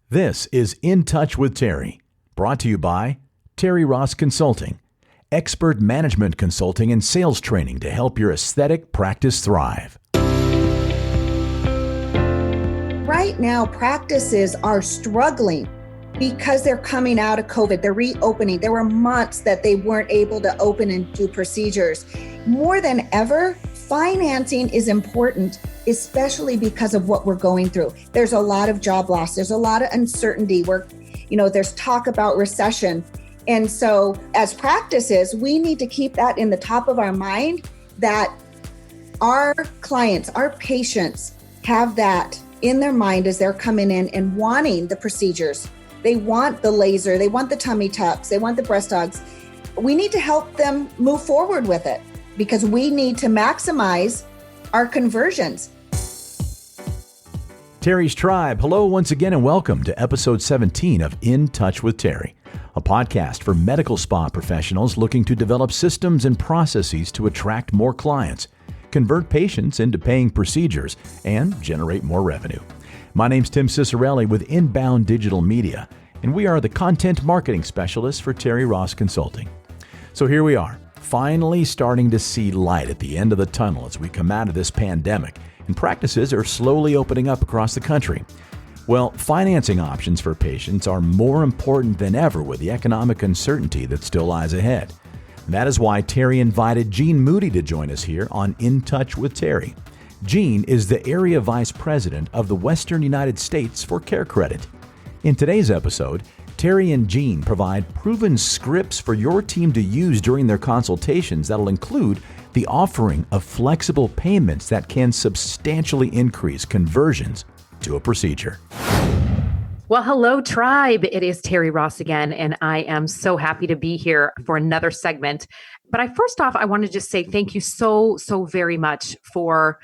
This is In Touch with Terri, brought to you by Terri Ross Consulting, expert management consulting and sales training to help your aesthetic practice thrive. Right now, practices are struggling because they're coming out of COVID. They're reopening. There were months that they weren't able to open and do procedures. More than ever, financing is important, especially because of what we're going through. There's a lot of job loss. There's a lot of uncertainty. There's talk about recession. And so as practices, we need to keep that in the top of our mind, that our clients, our patients have that in their mind as they're coming in and wanting the procedures. They want the laser, they want the tummy tucks, they want the breast hugs. We need to help them move forward with it because we need to maximize our conversions. Terri's Tribe, hello once again and welcome to episode 17 of In Touch with Terri, a podcast for medical spa professionals looking to develop systems and processes to attract more clients, convert patients into paying procedures, and generate more revenue. My name's Tim Cicerelli with Inbound Digital Media, and we are the content marketing specialists for Terri Ross Consulting. So here we are, finally starting to see light at the end of the tunnel as we come out of this pandemic, and practices are slowly opening up across the country. Well, financing options for patients are more important than ever with the economic uncertainty that still lies ahead. That is why Terri invited Jean Moody to join us here on In Touch with Terri. Jean is the Area Vice President of the Western United States for CareCredit. In today's episode, Terri and Jean provide proven scripts for your team to use during their consultations that'll include the offering of flexible payments that can substantially increase conversions to a procedure. Well, hello, tribe. It is Terri Ross again, and I am so happy to be here for another segment. But first off, I want to just say thank you so very much for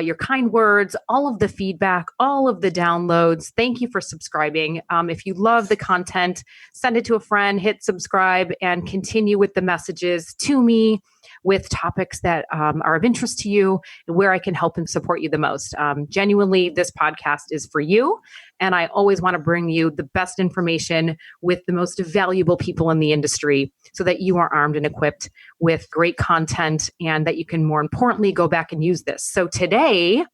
your kind words, all of the feedback, all of the downloads. Thank you for subscribing. If you love the content, send it to a friend, hit subscribe, and continue with the messages to me with topics that are of interest to you and where I can help and support you the most. Genuinely, this podcast is for you. And I always want to bring you the best information with the most valuable people in the industry so that you are armed and equipped with great content and that you can, more importantly, go back and use this. So today,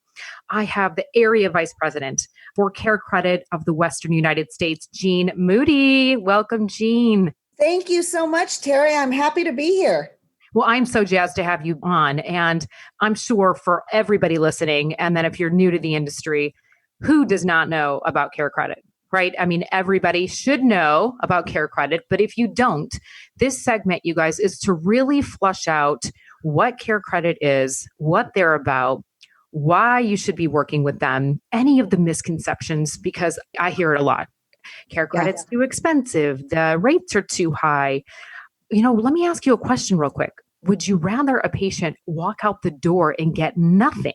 I have the Area Vice President for CareCredit of the Western United States, Jean Moody. Welcome, Jean. Thank you so much, Terri. I'm happy to be here. Well, I'm so jazzed to have you on. And I'm sure for everybody listening, and then if you're new to the industry, who does not know about CareCredit, right? I mean, everybody should know about CareCredit, but if you don't, this segment, you guys, is to really flush out what CareCredit is, what they're about, why you should be working with them, any of the misconceptions, because I hear it a lot. CareCredit's too expensive. The rates are too high. Let me ask you a question real quick. Would you rather a patient walk out the door and get nothing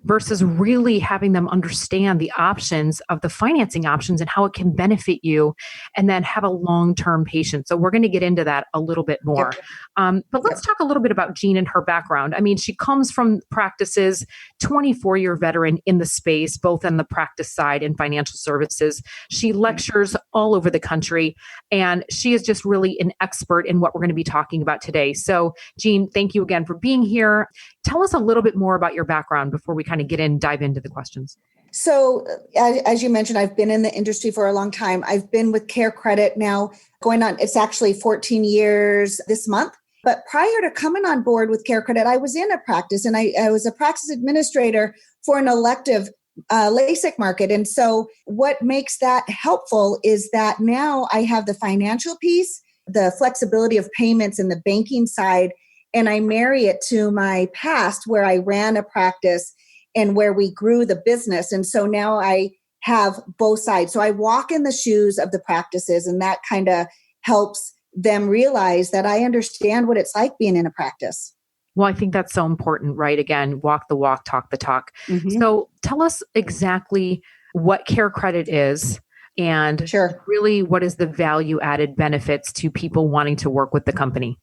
versus really having them understand the options of the financing options and how it can benefit you and then have a long-term patient? So we're going to get into that a little bit more. But let's talk a little bit about Jean and her background. I mean, she comes from practices, 24-year veteran in the space, both on the practice side and financial services. She lectures all over the country, and she is just really an expert in what we're going to be talking about today. So Jean, thank you again for being here. Tell us a little bit more about your background before we kind of dive into the questions. So as you mentioned, I've been in the industry for a long time. I've been with CareCredit now going on, it's actually 14 years this month. But prior to coming on board with CareCredit, I was in a practice and I was a practice administrator for an elective LASIK market. And so what makes that helpful is that now I have the financial piece, the flexibility of payments and the banking side, and I marry it to my past where I ran a practice and where we grew the business. And so now I have both sides. So I walk in the shoes of the practices, and that kind of helps them realize that I understand what it's like being in a practice. Well, I think that's so important, right? Again, walk the walk, talk the talk. Mm-hmm. So tell us exactly what CareCredit is and really what is the value added benefits to people wanting to work with the company.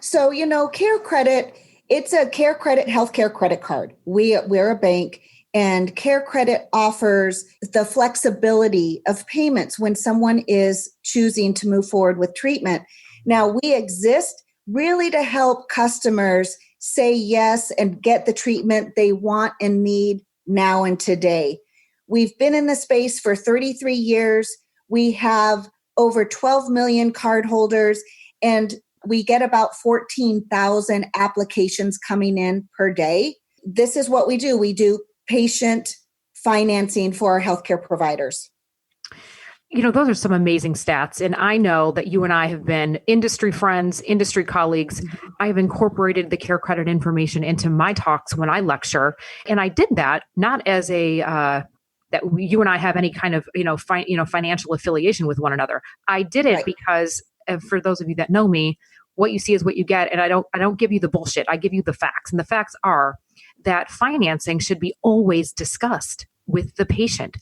So, CareCredit, it's a CareCredit Healthcare Credit Card. We're a bank, And CareCredit offers the flexibility of payments when someone is choosing to move forward with treatment. Now, we exist really to help customers say yes and get the treatment they want and need now and today. We've been in the space for 33 years. We have over 12 million cardholders, and we get about 14,000 applications coming in per day. This is what we do. We do patient financing for our healthcare providers. Those are some amazing stats. And I know that you and I have been industry friends, industry colleagues. Mm-hmm. I have incorporated the CareCredit information into my talks when I lecture. And I did that not as that you and I have any kind of, financial affiliation with one another. I did it because for those of you that know me, what you see is what you get. And I don't give you the bullshit. I give you the facts. And the facts are that financing should be always discussed with the patient.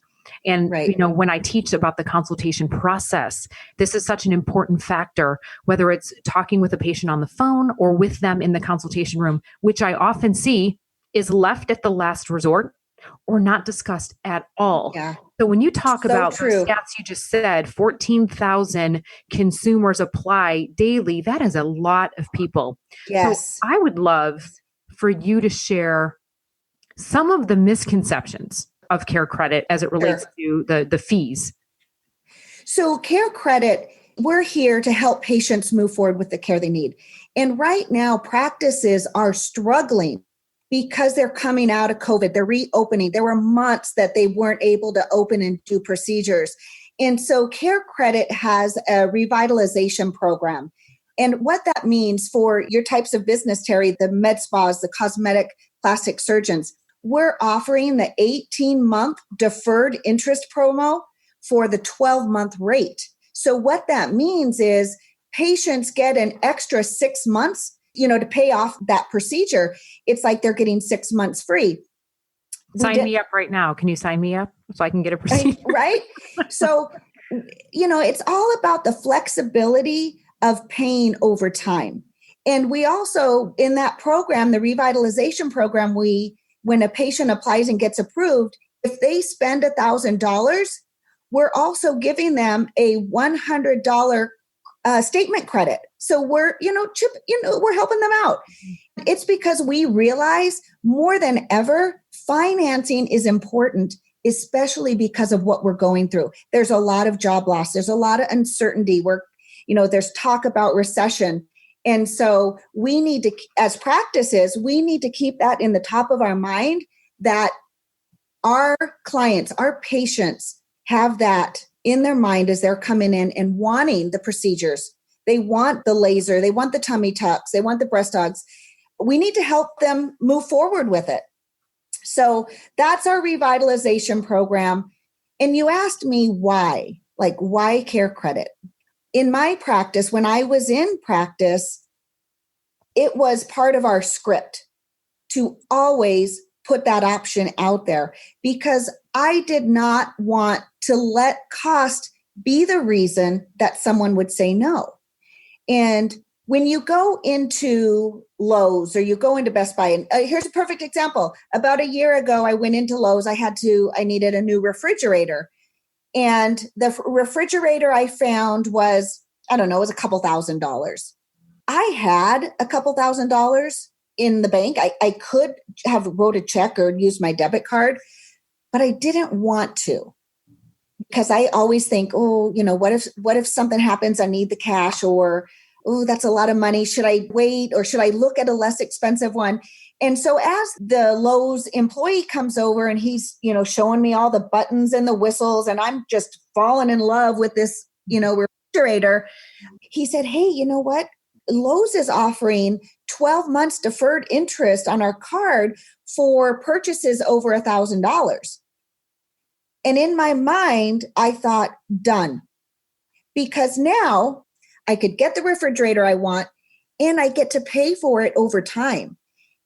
And, when I teach about the consultation process, this is such an important factor, whether it's talking with a patient on the phone or with them in the consultation room, which I often see is left at the last resort or not discussed at all. Yeah. So when you talk about the stats you just said, 14,000 consumers apply daily, that is a lot of people. Yes. So I would love for you to share some of the misconceptions of CareCredit as it relates to the fees. So CareCredit, we're here to help patients move forward with the care they need. And right now, practices are struggling because they're coming out of COVID. They're reopening. There were months that they weren't able to open and do procedures. And so CareCredit has a revitalization program. And what that means for your types of business, Terri, the med spas, the cosmetic plastic surgeons, we're offering the 18-month deferred interest promo for the 12-month rate. So what that means is patients get an extra 6 months, to pay off that procedure. It's like they're getting 6 months free. Sign me up right now. Can you sign me up so I can get a procedure? Right? So, it's all about the flexibility of paying over time. And we also, in that program, the revitalization program, when a patient applies and gets approved, if they spend $1,000, we're also giving them a $100 statement credit. So we're helping them out. It's because we realize more than ever, financing is important, especially because of what we're going through. There's a lot of job loss. There's a lot of uncertainty. There's talk about recession. And so we need to, as practices, we need to keep that in the top of our mind, that our clients, our patients have that in their mind as they're coming in and wanting the procedures. They want the laser, they want the tummy tucks, they want the breast hugs. We need to help them move forward with it. So that's our revitalization program. And you asked me why CareCredit? In my practice, when I was in practice, it was part of our script to always put that option out there because I did not want to let cost be the reason that someone would say no. And when you go into Lowe's or you go into Best Buy, and here's a perfect example. About a year ago, I went into Lowe's. I needed a new refrigerator. And the refrigerator I found was, it was a couple $1,000s. I had a couple $1,000s in the bank. I could have wrote a check or used my debit card, but I didn't want to because I always think, what if something happens? I need the cash, or, that's a lot of money. Should I wait or should I look at a less expensive one? And so as the Lowe's employee comes over and he's, showing me all the buttons and the whistles, and I'm just falling in love with this, refrigerator, he said, hey, you know what? Lowe's is offering 12 months deferred interest on our card for purchases over $1,000. And in my mind, I thought, done. Because now I could get the refrigerator I want and I get to pay for it over time.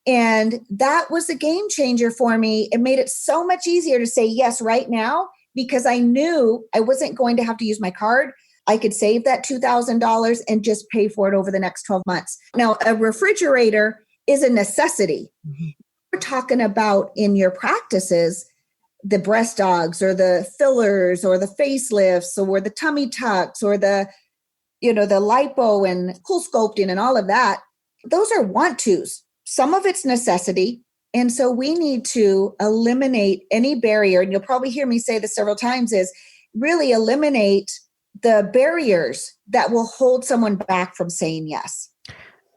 And that was a game changer for me. It made it so much easier to say yes right now because I knew I wasn't going to have to use my card. I could save that $2,000 and just pay for it over the next 12 months. Now, a refrigerator is a necessity. Mm-hmm. talking about in your practices, the breast dogs or the fillers or the facelifts or the tummy tucks or the lipo and cool sculpting and all of that, those are want tos. Some of it's necessity. And so we need to eliminate any barrier. And you'll probably hear me say this several times, is really eliminate the barriers that will hold someone back from saying yes.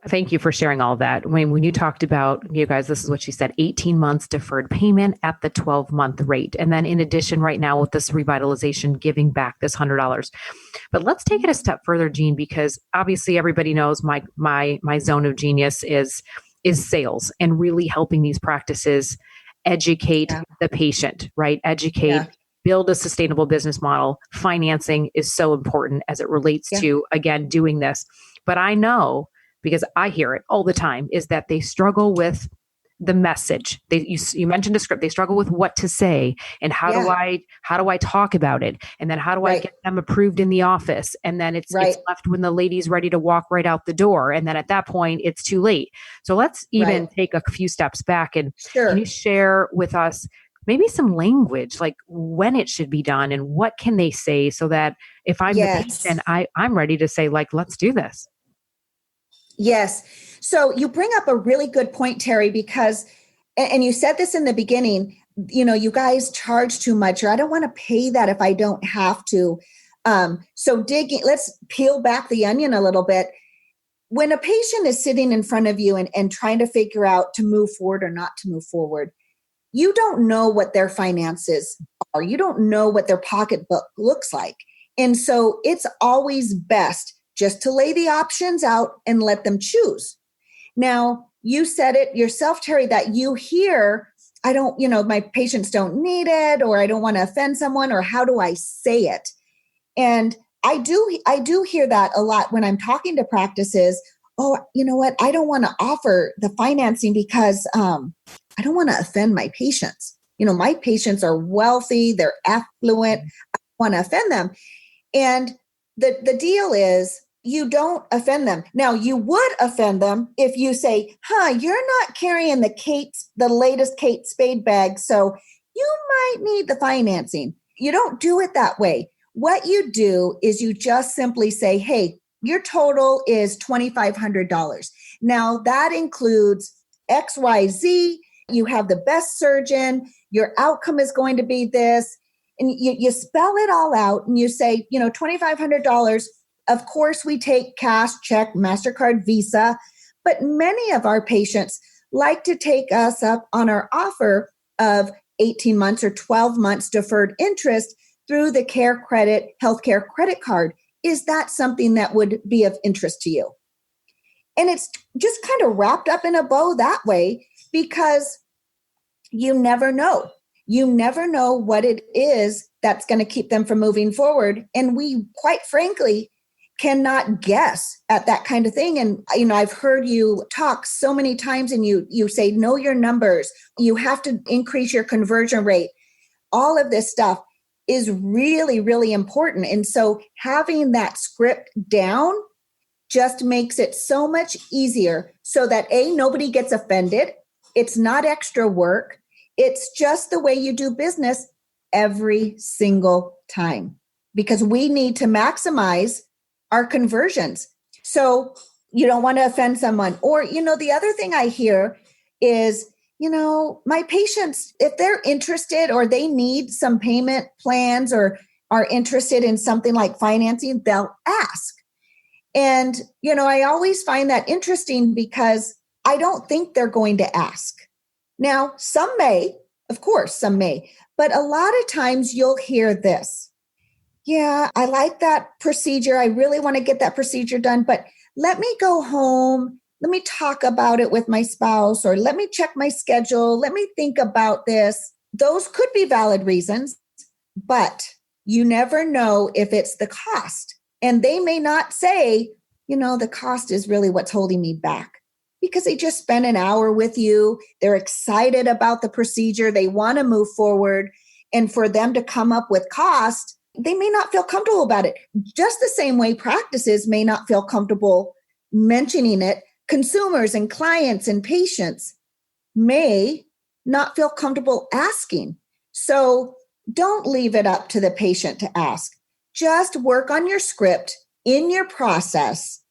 Thank you for sharing all of that. When you talked about, you guys, this is what she said, 18 months deferred payment at the 12-month rate. And then in addition, right now with this revitalization, giving back this $100. But let's take it a step further, Jean, because obviously everybody knows my zone of genius is sales and really helping these practices educate the patient, right? Educate, build a sustainable business model. Financing is so important as it relates to, again, doing this. But I know, because I hear it all the time, is that they struggle with the message. You mentioned a script. They struggle with what to say and how do I talk about it? And then how do I get them approved in the office? And then it's left when the lady's ready to walk right out the door. And then at that point, it's too late. So let's even take a few steps back and can you share with us maybe some language, like when it should be done and what can they say so that if I'm the patient, I'm ready to say, like, let's do this. Yes. So you bring up a really good point, Terri, because, and you said this in the beginning, you guys charge too much, or I don't want to pay that if I don't have to. So let's peel back the onion a little bit. When a patient is sitting in front of you and trying to figure out to move forward or not to move forward, you don't know what their finances are. You don't know what their pocketbook looks like. And so it's always best just to lay the options out and let them choose. Now, you said it yourself, Terri, that you hear, my patients don't need it, or I don't want to offend someone, or how do I say it? And I do hear that a lot when I'm talking to practices. Oh, you know what? I don't want to offer the financing because I don't want to offend my patients. My patients are wealthy, they're affluent. I don't want to offend them. And the deal is, you don't offend them. Now, you would offend them if you say, you're not carrying the latest Kate Spade bag, so you might need the financing. You don't do it that way. What you do is you just simply say, hey, your total is $2,500. Now, that includes XYZ. You have the best surgeon. Your outcome is going to be this. And you spell it all out and you say, $2,500. Of course, we take cash, check, MasterCard, Visa, but many of our patients like to take us up on our offer of 18 months or 12 months deferred interest through the CareCredit Healthcare Credit Card. Is that something that would be of interest to you? And it's just kind of wrapped up in a bow that way, because you never know. You never know what it is that's going to keep them from moving forward. And we, quite frankly, cannot guess at that kind of thing. And, I've heard you talk so many times and you say, know your numbers. You have to increase your conversion rate. All of this stuff is really, really important. And so having that script down just makes it so much easier so that nobody gets offended. It's not extra work. It's just the way you do business every single time, because we need to maximize our conversions. So you don't want to offend someone. Or, the other thing I hear is, my patients, if they're interested or they need some payment plans or are interested in something like financing, they'll ask. And, I always find that interesting because I don't think they're going to ask. Now, some may, of course, some may, but a lot of times you'll hear this. Yeah, I like that procedure. I really want to get that procedure done, but let me go home. Let me talk about it with my spouse, or let me check my schedule. Let me think about this. Those could be valid reasons, but you never know if it's the cost. And they may not say, the cost is really what's holding me back, because they just spent an hour with you. They're excited about the procedure. They want to move forward. And for them to come up with cost, they may not feel comfortable about it. Just the same way practices may not feel comfortable mentioning it. Consumers and clients and patients may not feel comfortable asking. So don't leave it up to the patient to ask. Just work on your script in your process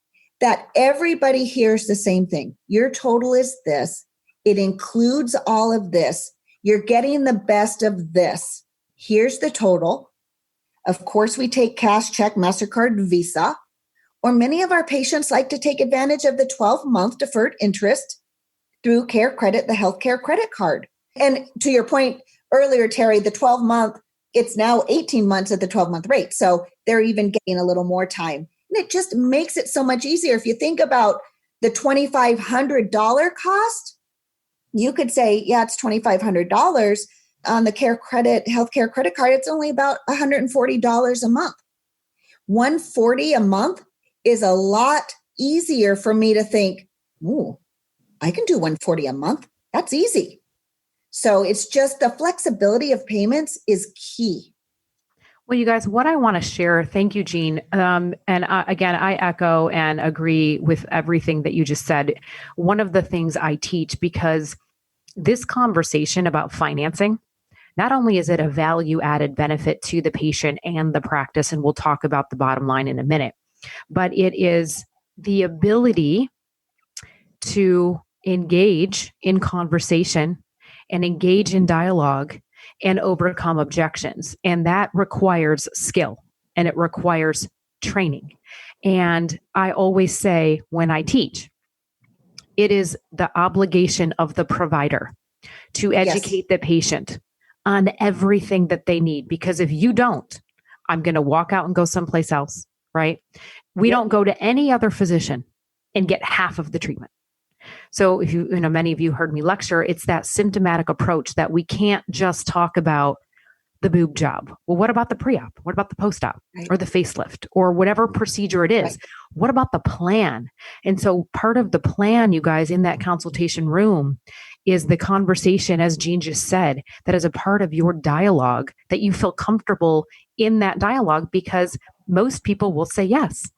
that everybody hears the same thing. Your total is this. It includes all of this. You're getting the best of this. Here's the total. Of course, we take cash, check, MasterCard, Visa, or many of our patients like to take advantage of the 12-month deferred interest through CareCredit, the healthcare credit card. And to your point earlier, Terri, the 12-month, it's now 18 months at the 12-month rate. So they're even getting a little more time. And it just makes it so much easier. If you think about the $2,500 cost, you could say, yeah, it's $2,500. On the CareCredit Healthcare Credit Card, it's only about $140 a month. $140 a month is a lot easier for me to think, ooh, I can do $140 a month. That's easy. So it's just the flexibility of payments is key. Well, you guys, what I want to share, thank you, Jean. Again, I echo and agree with everything that you just said. One of the things I teach, because this conversation about financing, not only is it a value added benefit to the patient and the practice, and we'll talk about the bottom line in a minute, but it is the ability to engage in conversation and engage in dialogue and overcome objections. And that requires skill and it requires training. And I always say when I teach, it is the obligation of the provider to educate the patient on everything that they need. Because if you don't, I'm going to walk out and go someplace else, right? We don't go to any other physician and get half of the treatment. So if many of you heard me lecture, it's that symptomatic approach that we can't just talk about the boob job. Well, what about the pre-op? What about the post-op or the facelift or whatever procedure it is? Right. What about the plan? And so part of the plan, you guys, in that consultation room is the conversation, as Jean just said, that is a part of your dialogue, that you feel comfortable in that dialogue, because most people will say yes.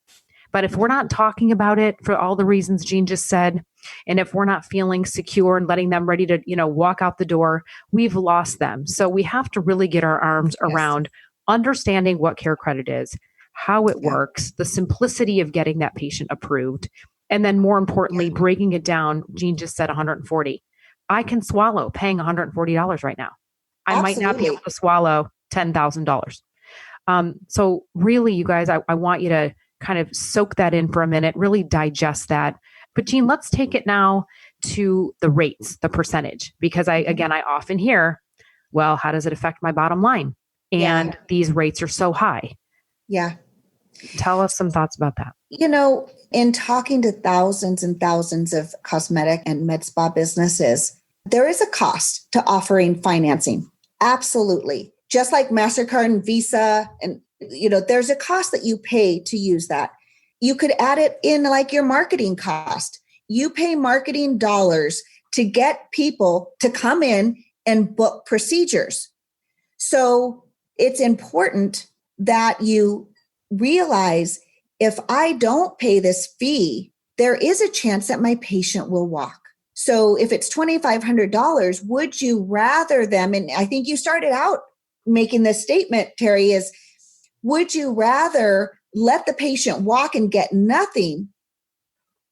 But if we're not talking about it for all the reasons Jean just said, and if we're not feeling secure and letting them ready to, walk out the door, we've lost them. So we have to really get our arms around understanding what CareCredit is, how it works, the simplicity of getting that patient approved, and then more importantly, breaking it down. Jean just said 140. I can swallow paying $140 right now. I might not be able to swallow $10,000. So really, you guys, I want you to kind of soak that in for a minute, really digest that. But Jean, let's take it now to the rates, the percentage, because I often hear, well, how does it affect my bottom line? And these rates are so high. Yeah. Tell us some thoughts about that. In talking to thousands and thousands of cosmetic and med spa businesses, there is a cost to offering financing. Absolutely. Just like MasterCard and Visa, and there's a cost that you pay to use that. You could add it in like your marketing cost. You pay marketing dollars to get people to come in and book procedures. So it's important that you realize, if I don't pay this fee, there is a chance that my patient will walk. So if it's $2,500, would you rather them, and I think you started out making this statement, Terri, is would you rather let the patient walk and get nothing,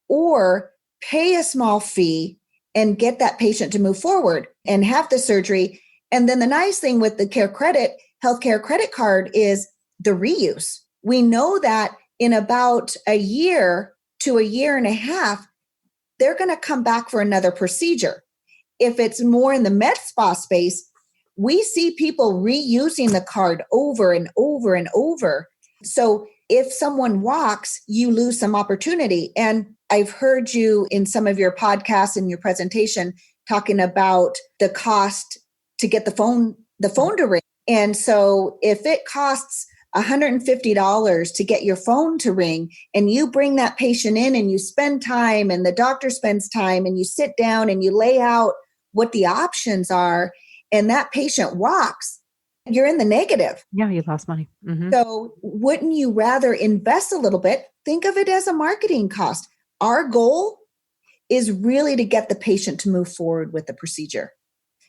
or pay a small fee and get that patient to move forward and have the surgery? And then the nice thing with the CareCredit Healthcare Credit Card is the reuse. We know that in about a year to a year and a half, they're going to come back for another procedure. If it's more in the med spa space, we see people reusing the card over and over and over. So if someone walks, you lose some opportunity. And I've heard you in some of your podcasts and your presentation talking about the cost to get the phone to ring. And so if it costs $150 to get your phone to ring, and you bring that patient in and you spend time and the doctor spends time and you sit down and you lay out what the options are, and that patient walks, you're in the negative. Yeah, you lost money. Mm-hmm. So wouldn't you rather invest a little bit? Think of it as a marketing cost. Our goal is really to get the patient to move forward with the procedure.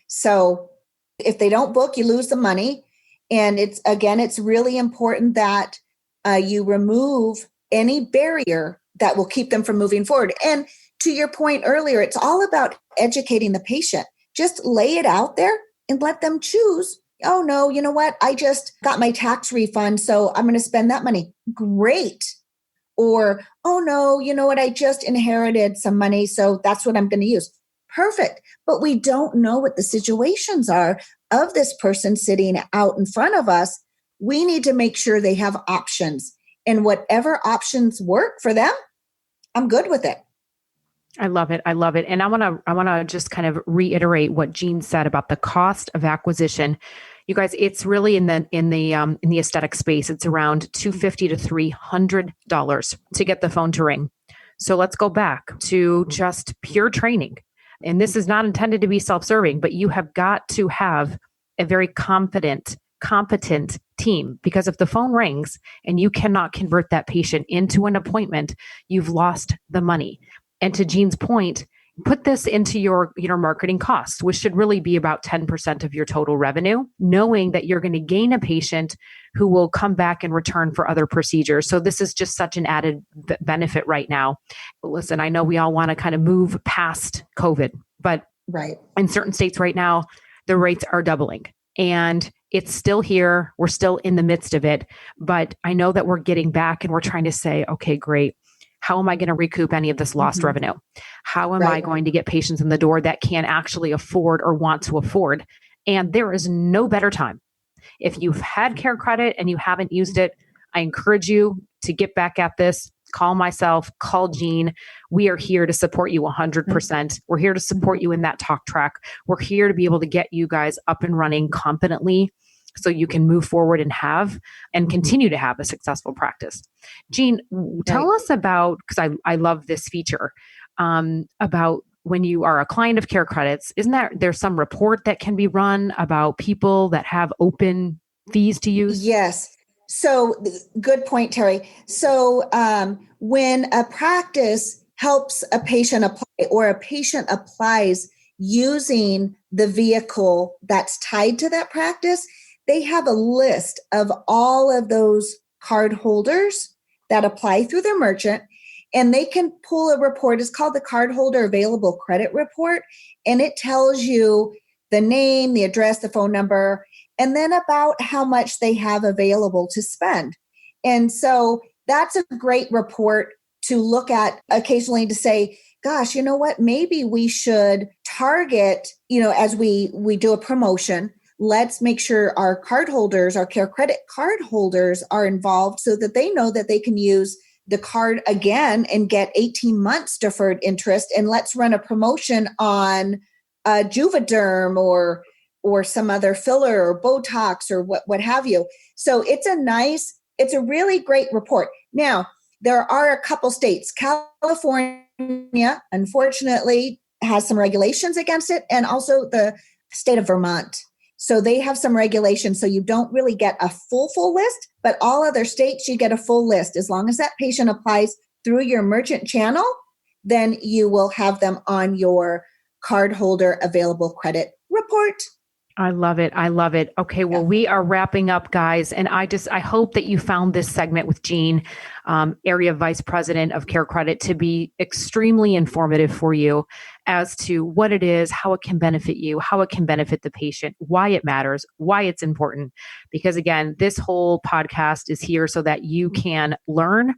So if they don't book, you lose the money. And it's really important that you remove any barrier that will keep them from moving forward. And to your point earlier, it's all about educating the patient. Just lay it out there and let them choose. Oh, no, you know what? I just got my tax refund, so I'm going to spend that money. Great. Or, oh, no, you know what? I just inherited some money, so that's what I'm going to use. Perfect. But we don't know what the situations are of this person sitting out in front of us. We need to make sure they have options. And whatever options work for them, I'm good with it. I love it. I love it. And I want to just kind of reiterate what Jean said about the cost of acquisition. You guys, it's really in the aesthetic space. It's around $250 to $300 to get the phone to ring. So let's go back to just pure training. And this is not intended to be self-serving, but you have got to have a very competent team, because if the phone rings and you cannot convert that patient into an appointment, you've lost the money. And to Jean's point, put this into your marketing costs, which should really be about 10% of your total revenue, knowing that you're going to gain a patient who will come back and return for other procedures. So this is just such an added benefit right now. Listen, I know we all want to kind of move past COVID, but in certain states right now, the rates are doubling. And it's still here. We're still in the midst of it. But I know that we're getting back and we're trying to say, okay, great. How am I going to recoup any of this lost revenue? How am I going to get patients in the door that can actually afford or want to afford? And there is no better time. If you've had CareCredit and you haven't used it, I encourage you to get back at this. Call myself, call Jean. We are here to support you 100%. We're here to support you in that talk track. We're here to be able to get you guys up and running competently so you can move forward and continue to have a successful practice. Jean, tell us about, because I love this feature, about when you are a client of CareCredits, isn't there's some report that can be run about people that have open fees to use? Yes. So good point, Terri. So when a practice helps a patient apply, or a patient applies using the vehicle that's tied to that practice, they have a list of all of those card holders that apply through their merchant, and they can pull a report. It's called the Cardholder Available Credit Report, and it tells you the name, the address, the phone number, and then about how much they have available to spend. And so that's a great report to look at occasionally to say, gosh, you know what, maybe we should target, as we do a promotion, let's make sure our cardholders, our CareCredit card holders are involved so that they know that they can use the card again and get 18 months deferred interest. And let's run a promotion on Juvederm or some other filler or Botox or what have you. So it's a really great report. Now, there are a couple states. California, unfortunately, has some regulations against it, and also the state of Vermont. So they have some regulations, so you don't really get a full list, but all other states, you get a full list. As long as that patient applies through your merchant channel, then you will have them on your cardholder available credit report. I love it. I love it. Okay. Well, we are wrapping up, guys. And I hope that you found this segment with Jean, Area Vice President of CareCredit, to be extremely informative for you as to what it is, how it can benefit you, how it can benefit the patient, why it matters, why it's important. Because again, this whole podcast is here so that you can learn,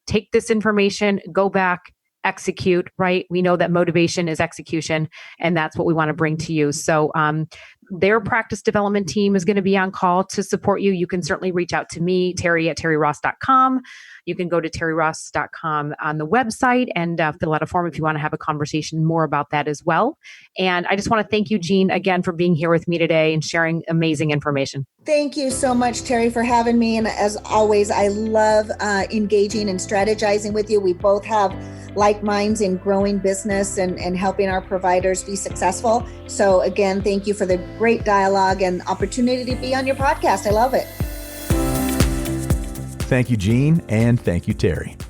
take this information, go back, execute, right? We know that motivation is execution, and that's what we want to bring to you. So their practice development team is going to be on call to support you. You can certainly reach out to me, Terri at terriross.com. You can go to terriross.com on the website and fill out a form if you want to have a conversation more about that as well. And I just want to thank you, Jean, again, for being here with me today and sharing amazing information. Thank you so much, Terri, for having me. And as always, I love engaging and strategizing with you. We both have like minds in growing business and helping our providers be successful. So again, thank you for the great dialogue and opportunity to be on your podcast. I love it. Thank you, Jean, and thank you, Terri.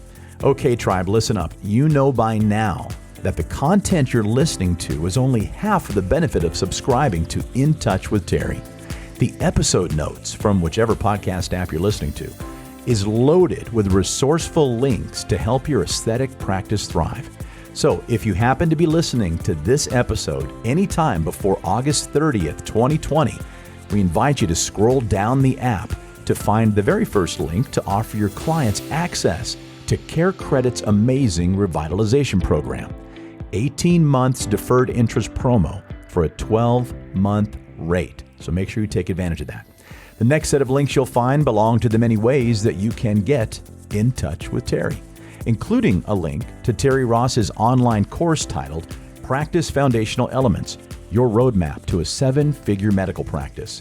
Okay, tribe, listen up. You know by now that the content you're listening to is only half of the benefit of subscribing to In Touch with Terri. The episode notes from whichever podcast app you're listening to is loaded with resourceful links to help your aesthetic practice thrive. So if you happen to be listening to this episode anytime before August 30th, 2020, we invite you to scroll down the app to find the very first link to offer your clients access to CareCredit's amazing Revitalization program. 18 months deferred interest promo for a 12-month rate. So make sure you take advantage of that. The next set of links you'll find belong to the many ways that you can get in touch with Terri, including a link to Terri Ross's online course titled Practice Foundational Elements, Your Roadmap to a 7-Figure Medical Practice.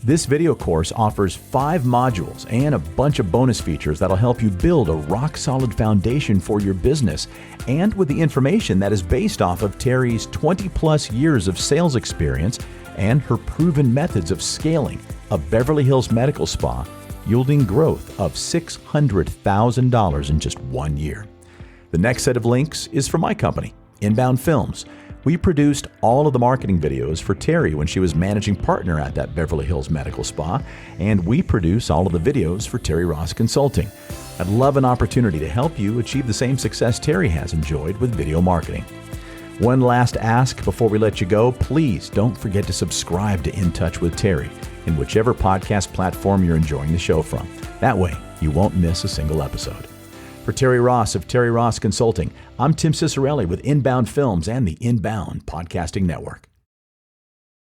This video course offers 5 modules and a bunch of bonus features that'll help you build a rock-solid foundation for your business, and with the information that is based off of Terri's 20-plus years of sales experience and her proven methods of scaling a Beverly Hills medical spa, yielding growth of $600,000 in just 1 year. The next set of links is from my company, Inbound Films. We produced all of the marketing videos for Terri when she was managing partner at that Beverly Hills medical spa, and we produce all of the videos for Terri Ross Consulting. I'd love an opportunity to help you achieve the same success Terri has enjoyed with video marketing. One last ask before we let you go, please don't forget to subscribe to In Touch with Terri in whichever podcast platform you're enjoying the show from. That way, you won't miss a single episode. For Terri Ross of Terri Ross Consulting, I'm Tim Cicerelli with Inbound Films and the Inbound Podcasting Network.